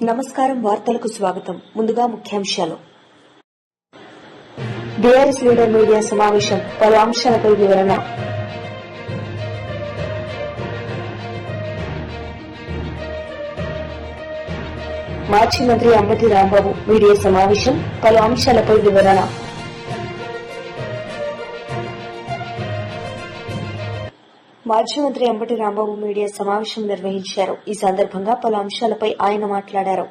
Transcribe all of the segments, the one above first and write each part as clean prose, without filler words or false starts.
నమస్కారం. వార్తలకు స్వాగతం. ముందుగా ముఖ్యాంశాలు. బీఆర్ఎస్ లీడర్ మీడియా సమావేశం, పలు అంశాలపై వివరణ. మాజీ మంత్రి అంబటి రాంబాబు మీడియా సమావేశం, పలు అంశాలపై వివరణ. మాజీ మంత్రి అంబటి రాంబాబు మీడియా సమావేశం నిర్వహించారు. ఈ సందర్భంగా పలు అంశాలపై ఆయన మాట్లాడారు.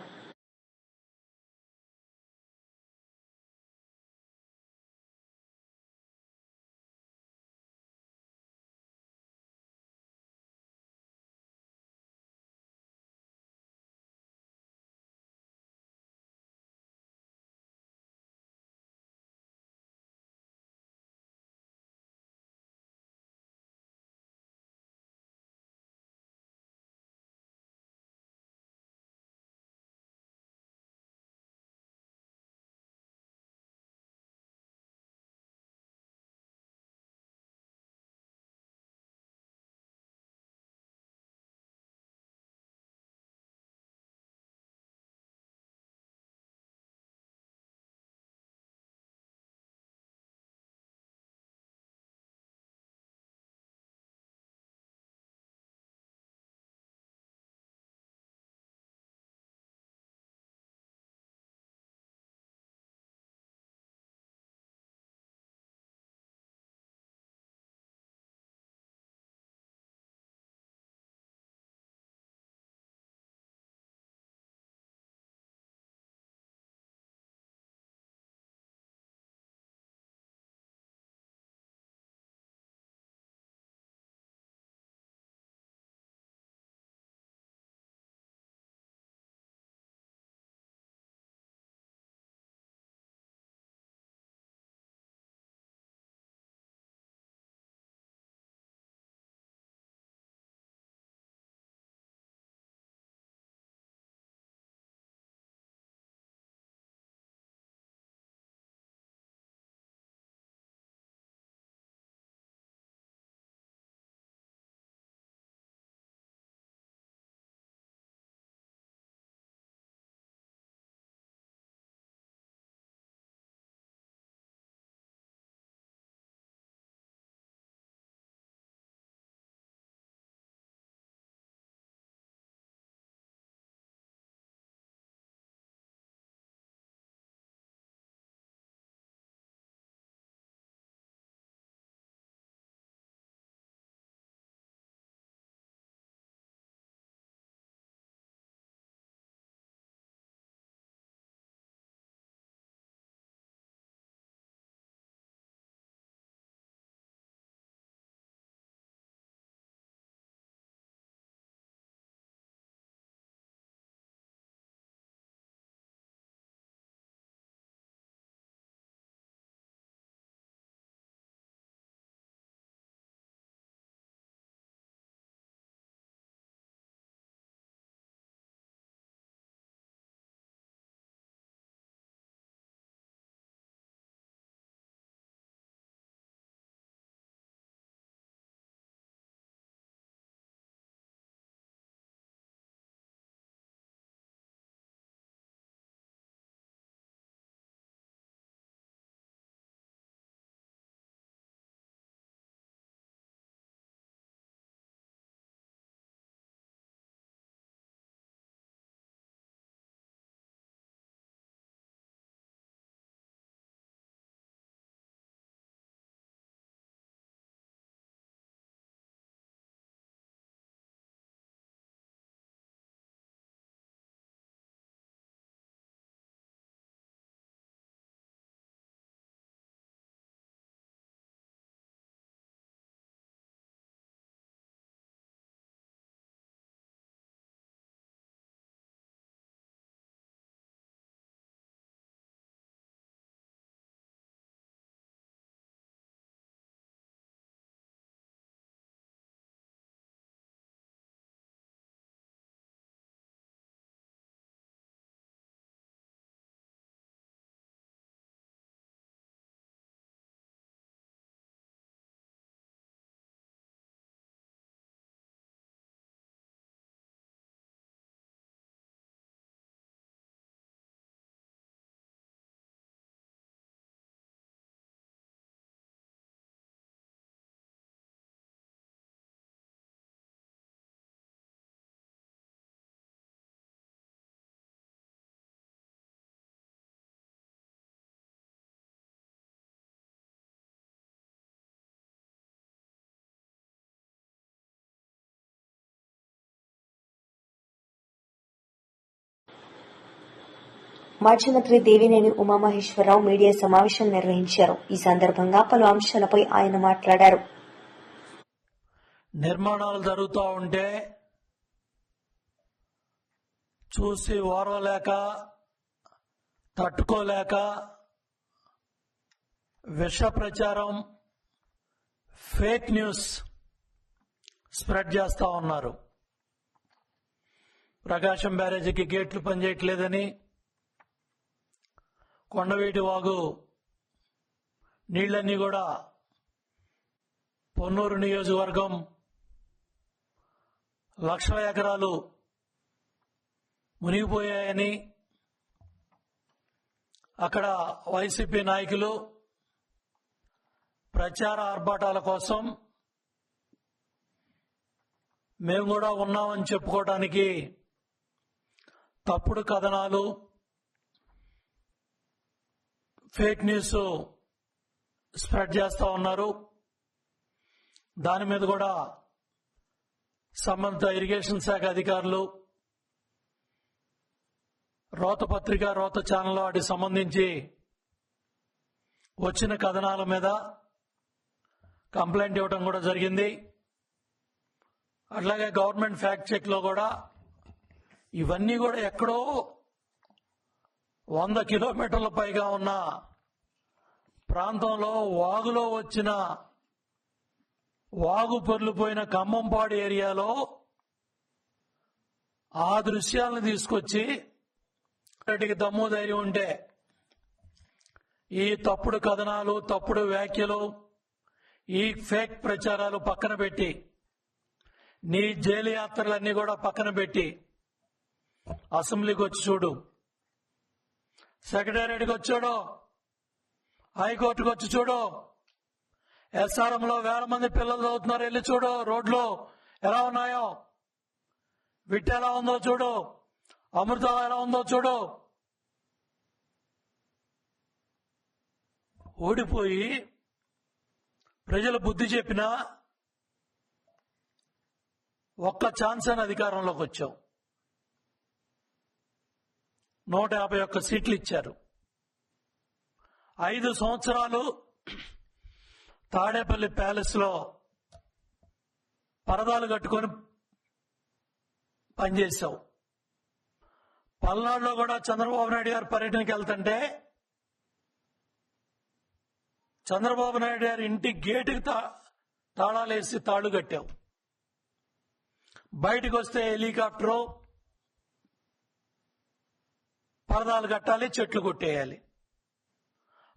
మాజీ మంత్రి దేవినేని ఉమామహేశ్వరరావు మీడియా సమావేశం నిర్వహించారు. ఈ సందర్భంగా పలు అంశాలపై ఆయన మాట్లాడారు. నిర్మాణాలు జరుగుతూ ఉంటే చూసి ఓర్వలేక తట్టుకోలేక విష ప్రచారం, ఫేక్ న్యూస్ స్ప్రెడ్ చేస్తా ఉన్నారు. ప్రకాశం బ్యారేజీకి గేట్లు పనిచేయట్లేదని, కొండవీటి వాగు నీళ్లన్నీ కూడా పొన్నూరు నియోజకవర్గం లక్షల ఎకరాలు మునిగిపోయాయని అక్కడ వైసీపీ నాయకులు ప్రచార ఆర్భాటాల కోసం మేము కూడా ఉన్నామని చెప్పుకోవడానికి తప్పుడు కథనాలు, ఫేక్ న్యూస్ స్ప్రెడ్ చేస్తా ఉన్నారు. దాని మీద కూడా సంబంధిత ఇరిగేషన్ శాఖ అధికారులు రోత పత్రిక, రోత ఛానల్ వాటికి సంబంధించి వచ్చిన కథనాల మీద కంప్లైంట్ ఇవ్వడం కూడా జరిగింది. అట్లాగే గవర్నమెంట్ ఫ్యాక్ట్ చెక్ లో కూడా ఇవన్నీ కూడా ఎక్కడో 100 కిలోమీటర్ల పైగా ఉన్న ప్రాంతంలో వాగులో వచ్చిన వాగు పొర్లిపోయిన ఖమ్మంపాడు ఏరియాలో ఆ దృశ్యాలను తీసుకొచ్చి వాటికి దమ్ము ధైర్యం ఉంటే ఈ తప్పుడు కథనాలు, తప్పుడు వ్యాఖ్యలు, ఈ ఫేక్ ప్రచారాలు పక్కన పెట్టి, నీ జైలు యాత్రలన్నీ కూడా పక్కన పెట్టి అసెంబ్లీకి వచ్చి చూడు, సెక్రటేరియట్కి వచ్చి చూడు, హైకోర్టుకు వచ్చి చూడు, ఎస్ఆర్ఎంలో వేల మంది పిల్లలు చదువుతున్నారు, వెళ్ళి చూడు, రోడ్లు ఎలా ఉన్నాయో, విట్ ఎలా ఉందో చూడు, అమృతం ఎలా ఉందో చూడు. ఓడిపోయి ప్రజలు బుద్ధి చెప్పినా ఒక్క ఛాన్స్ అని అధికారంలోకి వచ్చాం. 151 సీట్లు ఇచ్చారు. 5 సంవత్సరాలు తాడేపల్లి ప్యాలెస్ లో పరదాలు కట్టుకొని పనిచేశావు. పల్నాడులో కూడా చంద్రబాబు నాయుడు గారు పర్యటనకి వెళ్తుంటే చంద్రబాబు నాయుడు గారి ఇంటి గేటుకి తాళాలేసి తాళు కట్టావు. బయటకు వస్తే హెలికాప్టరు, పరదాలు కట్టాలి, చెట్లు కొట్టేయాలి.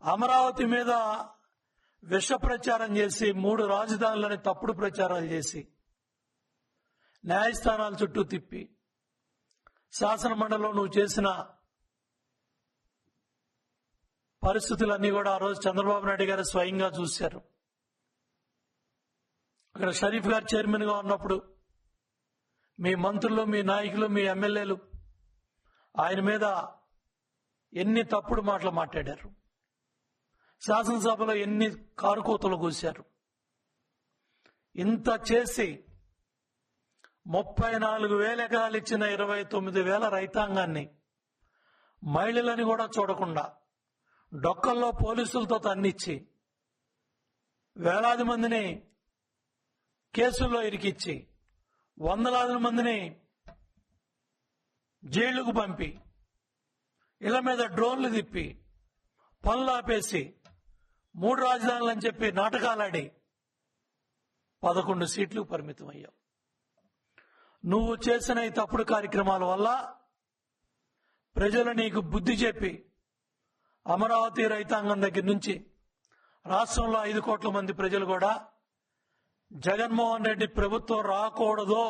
అమరావతి మీద విష ప్రచారం చేసి 3 రాజధానులని తప్పుడు ప్రచారాలు చేసి న్యాయస్థానాల చుట్టూ తిప్పి శాసన మండలిలో నువ్వు చేసిన పరిస్థితులన్నీ కూడా ఆ రోజు చంద్రబాబు నాయుడు గారు స్వయంగా చూశారు. అక్కడ షరీఫ్ గారు చైర్మన్ గా ఉన్నప్పుడు మీ మంత్రులు, మీ నాయకులు, మీ ఎమ్మెల్యేలు ఆయన మీద ఎన్ని తప్పుడు మాటలు మాట్లాడారు. శాసనసభలో ఎన్ని కారుకూతలు కూశారు. ఇంత చేసి 34,000 ఎకరాలు ఇచ్చిన 29,000 రైతాంగాన్ని మహిళలని కూడా చూడకుండా డొక్కల్లో పోలీసులతో తన్నిచ్చి వేలాది మందిని కేసుల్లో ఇరికిచ్చి వందలాది మందిని జైళ్లకు పంపి ఇళ్ల మీద డ్రోన్లు తిప్పి పనులు ఆపేసి 3 రాజధానులని చెప్పి నాటకాలాడి 11 సీట్లు పరిమితం అయ్యావు. నువ్వు చేసిన ఈ తప్పుడు కార్యక్రమాల వల్ల ప్రజలు నీకు బుద్ధి చెప్పి అమరావతి రైతాంగం దగ్గర నుంచి రాష్ట్రంలో 5 కోట్ల మంది ప్రజలు కూడా జగన్మోహన్ రెడ్డి ప్రభుత్వం రాకూడదు.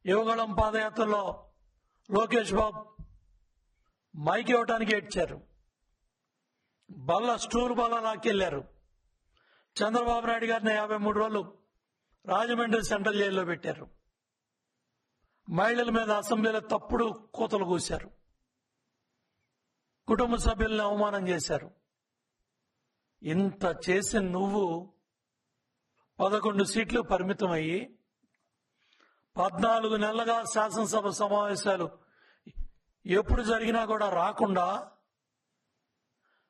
యువగళం పాదయాత్రలో లోకేష్ బాబు మైక్ ఇవ్వడానికి ఏడ్చారు. స్టూల్ బల్ల లాక్కెళ్లారు. చంద్రబాబు నాయుడు గారిని 53 రోజులు రాజమండ్రి సెంట్రల్ జైల్లో పెట్టారు. మహిళల మీద అసెంబ్లీలో తప్పుడు కూతలు కూశారు. కుటుంబ సభ్యులను అవమానం చేశారు. ఇంత చేసి నువ్వు 11 సీట్లు పరిమితం అయ్యి 14 నెలలుగా శాసనసభ సమావేశాలు ఎప్పుడు జరిగినా కూడా రాకుండా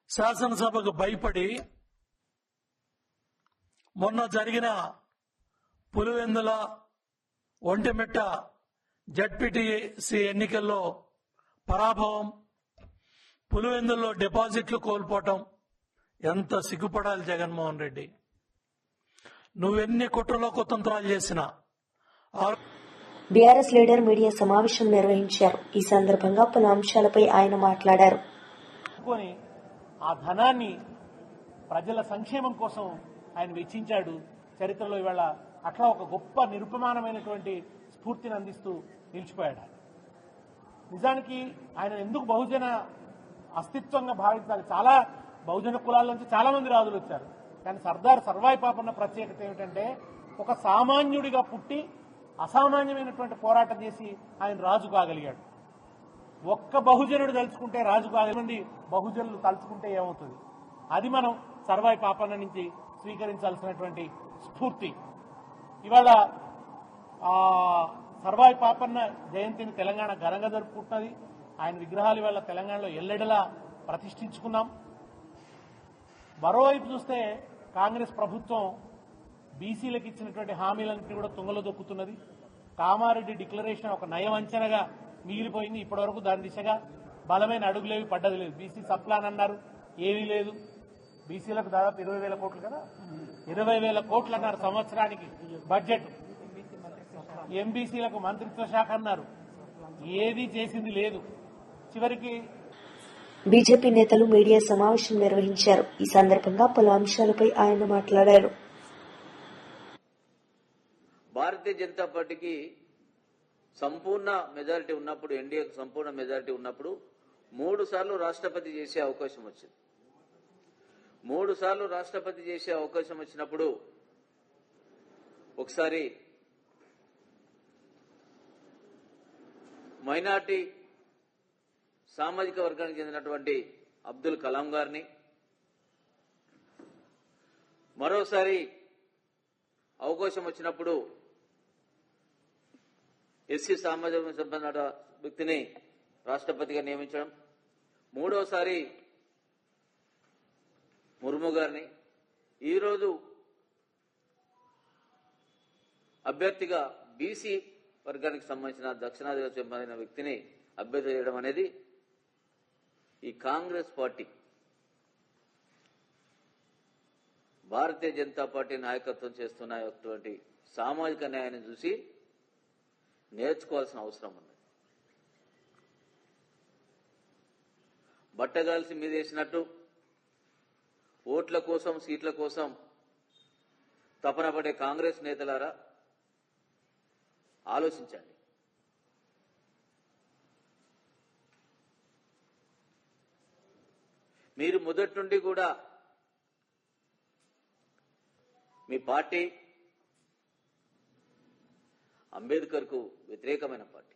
శాసనసభకు భయపడి మొన్న జరిగిన పులివెందుల ఒంటిమిట్ట జడ్పీటీసీ ఎన్నికల్లో పరాభవం, పులివెందుల్లో డిపాజిట్లు కోల్పోవటం ఎంత సిగ్గుపడాలి జగన్మోహన్ రెడ్డి. నువ్వెన్ని కుట్రలో కుతంత్రాలు చేసినా బీఆర్ఎస్ లీడర్ మీడియా సమావేశం నిర్వహించారు. ఈ సందర్భంగా పలు అంశాలపై ఆయన మాట్లాడారు. ఆ ధనాన్ని ప్రజల సంక్షేమం కోసం ఆయన వెచ్చించాడు. చరిత్రలో ఇవాళ అట్లా ఒక గొప్ప నిరుపమానమైనటువంటి స్ఫూర్తిని అందిస్తూ నిలిచిపోయాడు. నిజానికి ఆయన ఎందుకు బహుజన అస్తిత్వంగా భావించాలి? చాలా బహుజన కులాల నుంచి చాలా మంది రాజులు వచ్చారు. కానీ సర్దార్ సర్వాయి పాపన్న ప్రత్యేకత ఏమిటంటే ఒక సామాన్యుడిగా పుట్టి అసామాన్యమైనటువంటి పోరాటం చేసి ఆయన రాజు కాగలిగాడు. ఒక్క బహుజనుడు తలుచుకుంటే రాజు కాగలిమంది బహుజనులు తలుచుకుంటే ఏమవుతుంది? అది మనం సర్వాయి పాపన్న నుంచి స్వీకరించాల్సినటువంటి స్ఫూర్తి. ఇవాళ సర్వాయి పాపన్న జయంతిని తెలంగాణ ఘనంగా జరుపుకుంటున్నది. ఆయన విగ్రహాలు ఇవాళ తెలంగాణలో ఎల్లెడలా ప్రతిష్ఠించుకున్నాం. మరోవైపు చూస్తే కాంగ్రెస్ ప్రభుత్వం బీసీలకు ఇచ్చినటువంటి హామీలన్నింటినీ కూడా తుంగలో దొక్కుతున్నది. కామారెడ్డి డిక్లరేషన్ ఒక నయవంచనగా మిగిలిపోయింది. ఇప్పటివరకు దాని దిశగా బలమైన అడుగులేవి పడ్డది లేదు. బీసీ సప్లాన్ అన్నారు, ఏమీ లేదు. బీసీలకు దాదాపు 20,000 కోట్లు కదా, 20,000 కోట్లు అన్నారు సంవత్సరానికి బడ్జెట్. ఎంబీసీలకు మంత్రిత్వ శాఖ అన్నారు, ఏది చేసింది లేదు. చివరికి బీజేపీ నేతలు మీడియా సమావేశం నిర్వహించారు. ఈ సందర్భంగా పలు అంశాలపై ఆయన మాట్లాడారు. భారతీయ జనతా పార్టీకి సంపూర్ణ మెజారిటీ ఉన్నప్పుడు, ఎన్డీఏకు సంపూర్ణ మెజారిటీ ఉన్నప్పుడు 3 సార్లు రాష్ట్రపతి చేసే అవకాశం వచ్చింది. 3 సార్లు రాష్ట్రపతి చేసే అవకాశం వచ్చినప్పుడు ఒకసారి మైనార్టీ సామాజిక వర్గానికి చెందినటువంటి అబ్దుల్ కలాం గారిని, మరోసారి అవకాశం వచ్చినప్పుడు ఎస్సీ సామాజిక సంబంధ వ్యక్తిని రాష్ట్రపతిగా నియమించడం, మూడోసారి ముర్ము గారిని, ఈరోజు అభ్యర్థిగా బీసీ వర్గానికి సంబంధించిన దక్షిణాదికి సంబంధించిన వ్యక్తిని అభ్యర్థి చేయడం అనేది ఈ కాంగ్రెస్ పార్టీ, భారతీయ జనతా పార్టీ నాయకత్వం చేస్తున్నటువంటి సామాజిక న్యాయాన్ని చూసి నేర్చుకోవాల్సిన అవసరం ఉంది. బట్టగాల్సి మీదేసినట్టు ఓట్ల కోసం, సీట్ల కోసం తపన పడే కాంగ్రెస్ నేతలారా ఆలోచించండి. మీరు మొదటి నుండి కూడా మీ పార్టీ అంబేద్కర్కు వ్యతిరేకమైన పార్టీ,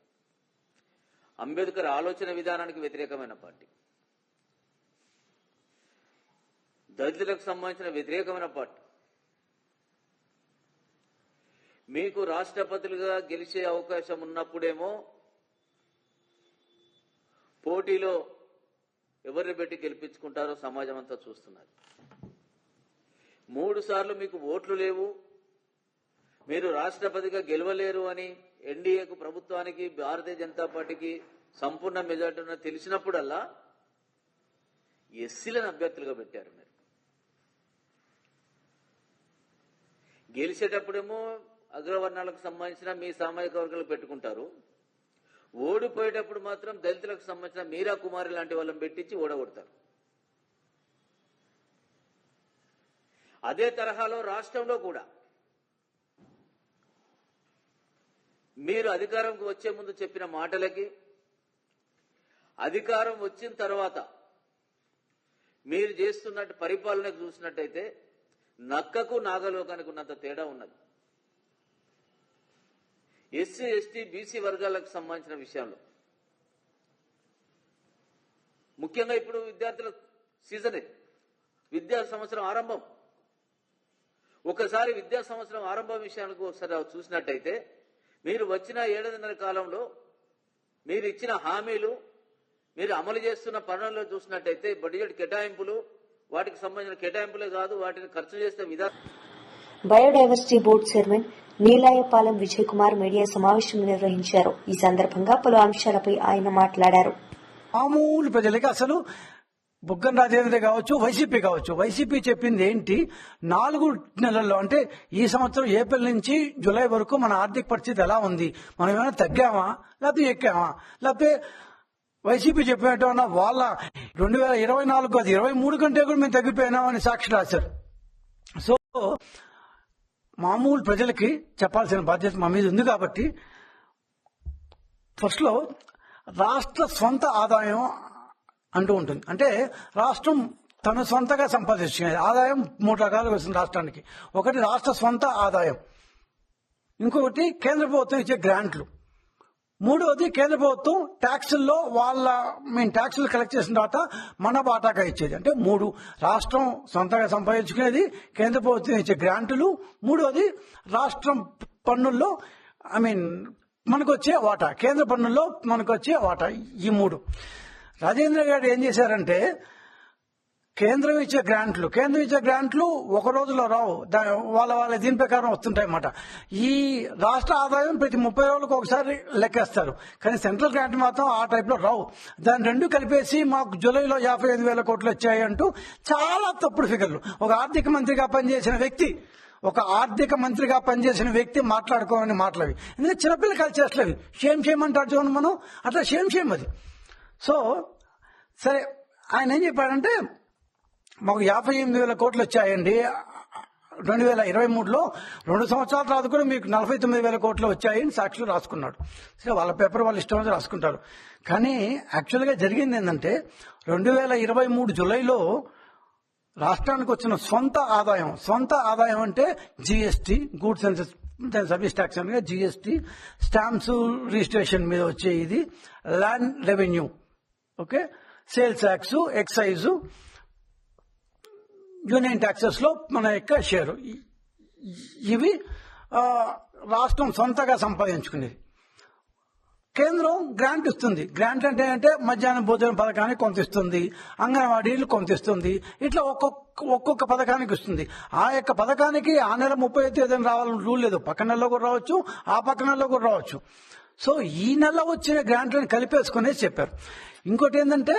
అంబేద్కర్ ఆలోచన విధానానికి వ్యతిరేకమైన పార్టీ, దళితులకు సంబంధించిన వ్యతిరేకమైన పార్టీ. మీకు రాష్ట్రపతులుగా గెలిచే అవకాశం ఉన్నప్పుడేమో పోటీలో ఎవరిని పెట్టి గెలిపించుకుంటారో సమాజం అంతా చూస్తున్నారు. 3 సార్లు మీకు ఓట్లు లేవు, మీరు రాష్ట్రపతిగా గెలవలేరు అని ఎన్డీఏకు, ప్రభుత్వానికి, భారతీయ జనతా పార్టీకి సంపూర్ణ మెజార్టీ ఉన్న తెలిసినప్పుడల్లా ఎస్సీలను అభ్యర్థులుగా పెట్టారు. మీరు గెలిచేటప్పుడేమో అగ్రవర్ణాలకు సంబంధించిన మీ సామాజిక వర్గాలకు పెట్టుకుంటారు, ఓడిపోయేటప్పుడు మాత్రం దళితులకు సంబంధించిన మీరా కుమారి లాంటి వాళ్ళని పెట్టించి ఓడగొడతారు. అదే తరహాలో రాష్ట్రంలో కూడా మీరు అధికారంకి వచ్చే ముందు చెప్పిన మాటలకి, అధికారం వచ్చిన తర్వాత మీరు చేస్తున్నట్టు పరిపాలనకు చూసినట్టయితే నక్కకు నాగలోకానికి ఉన్నంత తేడా ఉన్నది. ఎస్సీ, ఎస్టీ, బీసీ వర్గాలకు సంబంధించిన విషయంలో ముఖ్యంగా ఇప్పుడు విద్యార్థుల సీజన్, విద్యా సంవత్సరం ఆరంభం. ఒకసారి విద్యా సంవత్సరం ఆరంభం విషయానికి ఒకసారి చూసినట్టయితే మీరు వచ్చిన 7.5 కాలంలో మీరు ఇచ్చిన హామీలు మీరు అమలు చేస్తున్న పనుల్లో చూసినట్టయితే బడ్జెట్ కేటాయింపులు, వాటికి సంబంధించిన కేటాయింపులే కాదు, వాటిని ఖర్చు చేసే విధానం. Biodiversity board chairman Neelayapalem Vijay Kumar media సమావేశం నిర్వహించారు. ఈ సందర్భంగా పలు అంశాలపై ఆయన మాట్లాడారు. మామూలు ప్రజలకి అసలు బుగ్గన రాజేంద్ర కావచ్చు, వైసీపీ కావచ్చు, వైసీపీ చెప్పింది ఏంటి, 4 నెలల్లో అంటే ఈ సంవత్సరం ఏప్రిల్ నుంచి జూలై వరకు మన ఆర్థిక పరిస్థితి ఎలా ఉంది, మనం ఏమైనా తగ్గామా లేకపోతే ఎక్కామా, లేకపోతే వైసీపీ చెప్పినట్టు వాళ్ళ 2024 కాదు 23 కంటే కూడా మేము తగ్గిపోయినామని సాక్షి రాశారు. సో మామూలు ప్రజలకి చెప్పాల్సిన బాధ్యత మా మీద ఉంది. కాబట్టి ఫస్ట్ లో రాష్ట్ర స్వంత ఆదాయం అంటూ ఉంటుంది. అంటే రాష్ట్రం తను సొంతగా సంపాదించుకునేది ఆదాయం 3 రకాలుగా వస్తుంది రాష్ట్రానికి. ఒకటి రాష్ట్ర స్వంత ఆదాయం, ఇంకొకటి కేంద్ర ప్రభుత్వం ఇచ్చే గ్రాంట్లు, మూడవది కేంద్ర ప్రభుత్వం ట్యాక్సుల్లో మేము ట్యాక్సులు కలెక్ట్ చేసిన తర్వాత మన బాటాగా ఇచ్చేది. అంటే 3 రాష్ట్రం సొంతంగా సంపాదించుకునేది, కేంద్ర ప్రభుత్వం ఇచ్చే గ్రాంటులు, మూడవది రాష్ట్రం పన్నుల్లో మనకు వచ్చే వాటా, కేంద్ర పన్నుల్లో మనకు వచ్చే వాటా. ఈ 3 రాజేంద్ర గారు ఏం చేశారంటే కేంద్రం ఇచ్చే గ్రాంట్లు ఒక రోజులో రావు, వాళ్ళ దీని ప్రకారం వస్తుంటాయి అన్నమాట. ఈ రాష్ట్ర ఆదాయం ప్రతి 30 రోజులకు ఒకసారి లెక్కేస్తారు, కానీ సెంట్రల్ గ్రాంట్ మాత్రం ఆ టైప్ లో రావు. దాని 2 కలిపేసి మాకు జూలైలో 55,000 కోట్లు వచ్చాయి అంటూ చాలా తప్పుడు ఫిగర్లు. ఒక ఆర్థిక మంత్రిగా పనిచేసిన వ్యక్తి మాట్లాడుకోమని మాటలవి. ఎందుకంటే చిన్నపిల్లలు కలిసి చేస్తలేవి. షేమ్ అంటారు చూడండి, మనం అట్లా షేమ్ అది. సో సరే, ఆయన ఏం చెప్పాడంటే మాకు 58,000 కోట్లు వచ్చాయండి 2023లో, 2 సంవత్సరాల తర్వాత కూడా మీకు 49,000 కోట్లు వచ్చాయని సాక్షులు రాసుకున్నాడు. సరే, వాళ్ళ పేపర్ వాళ్ళు ఇష్టం వచ్చి రాసుకుంటారు. కానీ యాక్చువల్గా జరిగింది ఏంటంటే 2023 జూలైలో రాష్ట్రానికి వచ్చిన సొంత ఆదాయం అంటే GST, goods and service tax అనగా జీఎస్టీ, స్టాంప్స్ రిజిస్ట్రేషన్ మీద వచ్చే ఇది, land revenue, okay, sales tax, excise, union taxes లో మన యొక్క షేరు, ఇవి రాష్ట్రం సొంతగా సంపాదించుకునేది. కేంద్రం గ్రాంట్ ఇస్తుంది. గ్రాంట్ అంటే మధ్యాహ్నం భోజన పథకానికి కొంత ఇస్తుంది, అంగన్వాడీలు కొంత ఇస్తుంది, ఇట్లా ఒక్కొక్క పథకానికి ఇస్తుంది. ఆ యొక్క పథకానికి ఆ నెల 30వ తేదీన రావాలని రూల్ లేదు. పక్క నెలలో కూడా రావచ్చు, ఆ పక్క నెలలో కూడా రావచ్చు. సో ఈ నెల వచ్చిన గ్రాంట్లను కలిపేసుకునేసి చెప్పారు. ఇంకోటి ఏంటంటే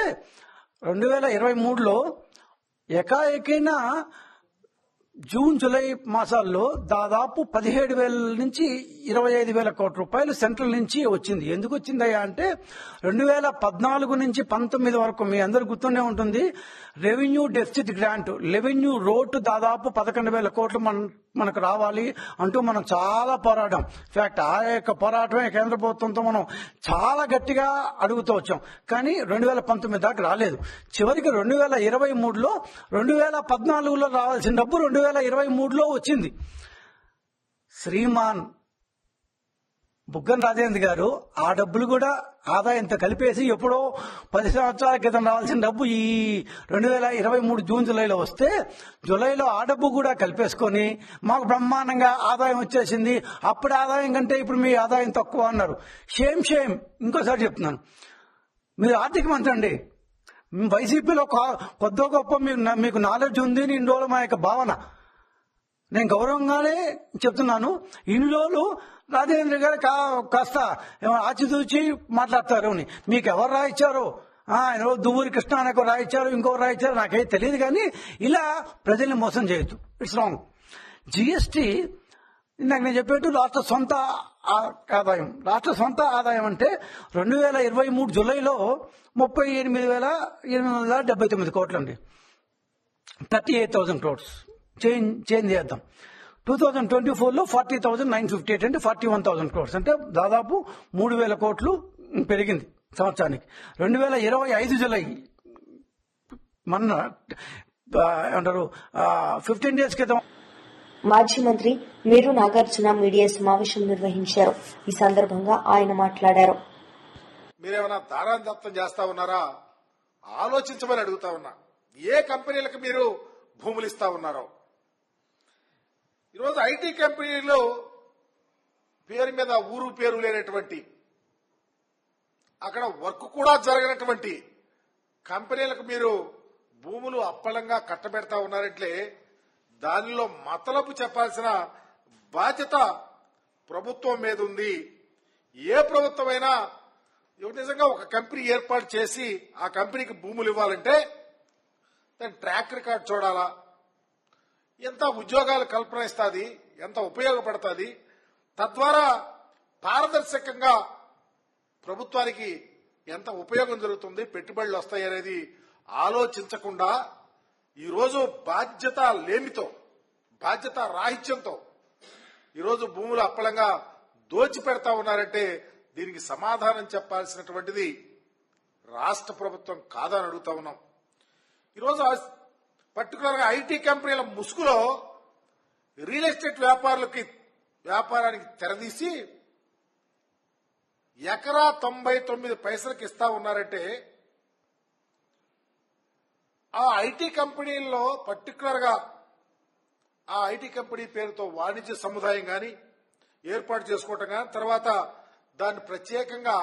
2023లో ఏకాఏకైనా జూన్ జూలై మాసాల్లో దాదాపు 17,000 నుంచి 25,000 కోట్ల రూపాయలు సెంట్రల్ నుంచి వచ్చింది. ఎందుకు వచ్చిందయ్యా అంటే 2014 నుంచి 19 వరకు మీ అందరు గుర్తుండే ఉంటుంది, revenue deficit grant, revenue road దాదాపు 11,000 కోట్లు మనకు రావాలి అంటూ మనం చాలా పోరాటం. ఇన్ఫాక్ట్ ఆ యొక్క పోరాటమే కేంద్ర ప్రభుత్వంతో మనం చాలా గట్టిగా అడుగుతూ వచ్చాం. కానీ 2019 దాకా రాలేదు. చివరికి 2023లో 2014లో రావాల్సిన డబ్బు 2023లో వచ్చింది. శ్రీమాన్ బుగ్గన రాజేంద్ర గారు ఆ డబ్బులు కూడా ఆదాయంతో కలిపేసి ఎప్పుడో 10 సంవత్సరాల క్రితం రావాల్సిన డబ్బు ఈ 2023 జూన్ జూలైలో వస్తే, జూలైలో ఆ డబ్బు కూడా కలిపేసుకొని మాకు బ్రహ్మాండంగా ఆదాయం వచ్చేసింది, అప్పుడు ఆదాయం కంటే ఇప్పుడు మీ ఆదాయం తక్కువ అన్నారు. షేమ్. ఇంకోసారి చెప్తున్నాను, మీరు ఆర్థిక మంత్రి అండి, వైసీపీలో కొద్ది గొప్ప మీకు నాలెడ్జ్ ఉంది అని ఇన్ని రోజులు మా యొక్క భావన. నేను గౌరవంగానే చెప్తున్నాను. ఇన్ని రోజులు రాజేంద్ర గారు కాస్త ఆచితూచి మాట్లాడతారు అని. మీకు ఎవరు రాయించారో, ఆయన దువ్వూరి కృష్ణ అనేక రాయించారు, ఇంకొకరు రాయించారు, నాకేం తెలియదు. కానీ ఇలా ప్రజల్ని మోసం చేయొద్దు, ఇట్స్ రాంగ్. జీఎస్టీ ఇందాక నేను చెప్పేట్టు రాష్ట్ర సొంత ఆదాయం అంటే 2023 జూలైలో 38,879 కోట్లు అండి, 38,000 crores. చేంజ్ చేద్దాం. 2024లో 40,958 అంటే 41,000 crores, అంటే దాదాపు 3,000 కోట్లు పెరిగింది సంవత్సరానికి. 2025 జూలై మొన్న ఏమంటారు 15 days క్రితం మాజీ మంత్రి మేరు నాగార్జున మీడియా సమావేశం నిర్వహించారు. ఈ సందర్భంగా ఆయన మాట్లాడారు. మీరేమైనా దారాదత్తం చేస్తా ఉన్నారా ఆలోచించమని అడుగుతా ఉన్నా. ఏ కంపెనీలకు మీరు భూములు ఇస్తా ఉన్నారో. ఈరోజు ఐటీ కంపెనీలో పేరు మీద ఊరు పేరు లేనటువంటి అక్కడ వర్క్ కూడా జరగనటువంటి కంపెనీలకు మీరు భూములు అప్పలంగా కట్టబెడతా ఉన్నారంటే దానిలో మతలబు చెప్పాల్సిన బాధ్యత ప్రభుత్వం మీద ఉంది. ఏ ప్రభుత్వమైనా నిజంగా ఒక కంపెనీ ఏర్పాటు చేసి ఆ కంపెనీకి భూములు ఇవ్వాలంటే దాని ట్రాక్ రికార్డ్ చూడాలా, ఎంత ఉద్యోగాలు కల్పన ఇస్తుంది, ఎంత ఉపయోగపడుతుంది, తద్వారా పారదర్శకంగా ప్రభుత్వానికి ఎంత ఉపయోగం జరుగుతుంది, పెట్టుబడులు వస్తాయి అనేది ఆలోచించకుండా ఈరోజు బాధ్యత లేమితో, బాధ్యత రాహిత్యంతో ఈరోజు భూములు అప్పలంగా దోచిపెడతా ఉన్నారంటే దీనికి సమాధానం చెప్పాల్సినటువంటిది రాష్ట్ర ప్రభుత్వం కాదని అడుగుతా ఉన్నాం. ఈరోజు పర్టికులర్ గా ఐటీ కంపెనీల ముసుగులో రియల్ ఎస్టేట్ వ్యాపారానికి తెరదీసి ఎకరా 99 పైసలకు ఇస్తా ఉన్నారంటే ఆ ఐటీ కంపెనీల్లో పర్టికులర్ గా ఆ ఐటీ కంపెనీ పేరుతో వాణిజ్య సముదాయం గాని ఏర్పాటు చేసుకోవటం గాని తర్వాత దాన్ని ప్రత్యేకంగా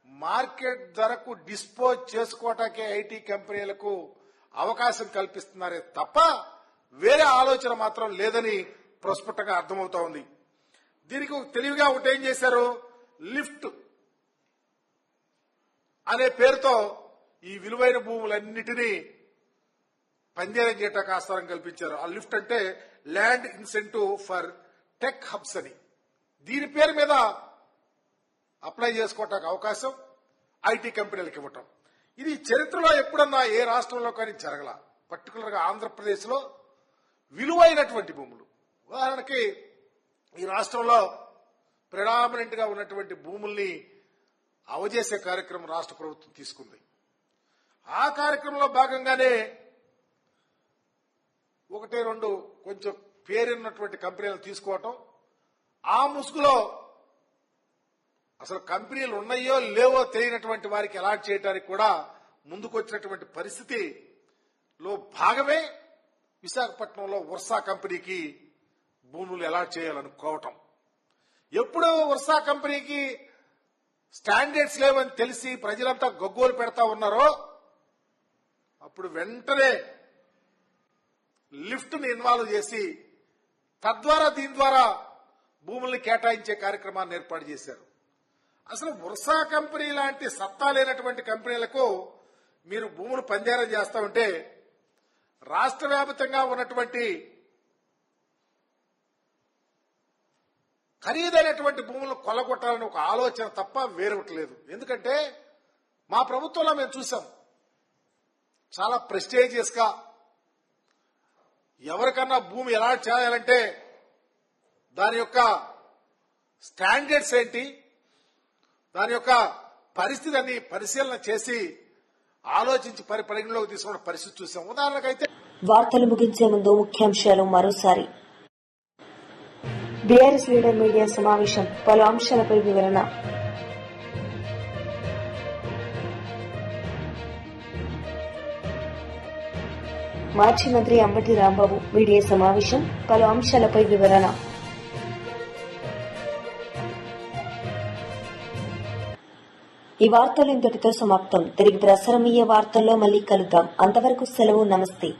మార్కెట్ ధరకు డిస్పోజ్ చేసుకోవటానికే ఐటీ కంపెనీలకు అవకాశం కల్పిస్తున్నారే తప్ప వేరే ఆలోచన మాత్రం లేదని ప్రస్ఫుటంగా అర్థమవుతా ఉంది. దీనికి తెలివిగా ఒకటి ఏం చేశారు, లిఫ్ట్ అనే పేరుతో ఈ విలువైన భూములన్నిటినీ పందేరం చేయటానికి ఆస్కారం కల్పించారు. ఆ లిఫ్ట్ అంటే land incentive for tech hubs అని, దీని పేరు మీద అప్లై చేసుకోవటానికి అవకాశం ఐటీ కంపెనీలకు ఇవ్వటం. ఇది చరిత్రలో ఎప్పుడన్నా ఏ రాష్ట్రంలో కానీ జరగల. పర్టికులర్ గా ఆంధ్రప్రదేశ్ లో విలువైనటువంటి భూములు, ఉదాహరణకి ఈ రాష్ట్రంలో ప్రెడామినెంట్ గా ఉన్నటువంటి భూముల్ని అవజేసే కార్యక్రమం రాష్ట్ర ప్రభుత్వం తీసుకుంది. ఆ కార్యక్రమంలో భాగంగానే 1-2 కొంచెం పేరున్నటువంటి కంపెనీలు తీసుకోవటం, ఆ ముసుగులో అసలు కంపెనీలు ఉన్నాయో లేవో తెలియనటువంటి వారికి అలాట్ చేయడానికి కూడా ముందుకొచ్చినటువంటి పరిస్థితిలో భాగమే విశాఖపట్నంలో వర్షా కంపెనీకి భూములు అలాట్ చేయాలనుకోవటం. ఎప్పుడు వర్షా కంపెనీకి స్టాండర్డ్స్ లేవని తెలిసి ప్రజలంతా గగ్గోలు పెడతా ఉన్నారో అప్పుడు వెంటనే లిఫ్ట్ ని ఇన్వాల్వ్ చేసి తద్వారా దీని ద్వారా భూముల్ని కేటాయించే కార్యక్రమాన్ని ఏర్పాటు చేశారు. అసలు వర్షా కంపెనీ లాంటి సత్తా లేనటువంటి కంపెనీలకు మీరు భూములు పందేరం చేస్తా ఉంటే రాష్ట్ర వ్యాప్తంగా ఉన్నటువంటి ఖరీదైనటువంటి భూములను కొల్లగొట్టాలని ఒక ఆలోచన తప్ప వేరొకటి లేదు. ఎందుకంటే మా ప్రభుత్వంలో మేము చూసాం, చాలా ప్రెస్టేజియస్ గా ఎవరికన్నా భూమి ఎలా చేయాలంటే దాని యొక్క స్టాండర్డ్స్ ఏంటి, దాని యొక్క పరిస్థితి అన్ని పరిశీలన చేసి ఆలోచించి పరిగణలోకి తీసుకున్న పరిస్థితి చూసాం. ఉదాహరణకైతే వార్తలు ముగించే ముందు ముఖ్యాంశాలు మరోసారి. బీఆర్ఎస్ లీడర్ మీడియా సమావేశం, పలు అంశాలపై వివరణ. మాజీ మంత్రి అంబటి రాంబాబు మీడియా సమావేశం, పలు అంశాలపై వివరణ. ఈ వార్తలు ఇంతటితో సమాప్తం. తిరిగి ప్రసారమయ్యే వార్తల్లో మళ్లీ కలుద్దాం. అంతవరకు సెలవు. నమస్తే.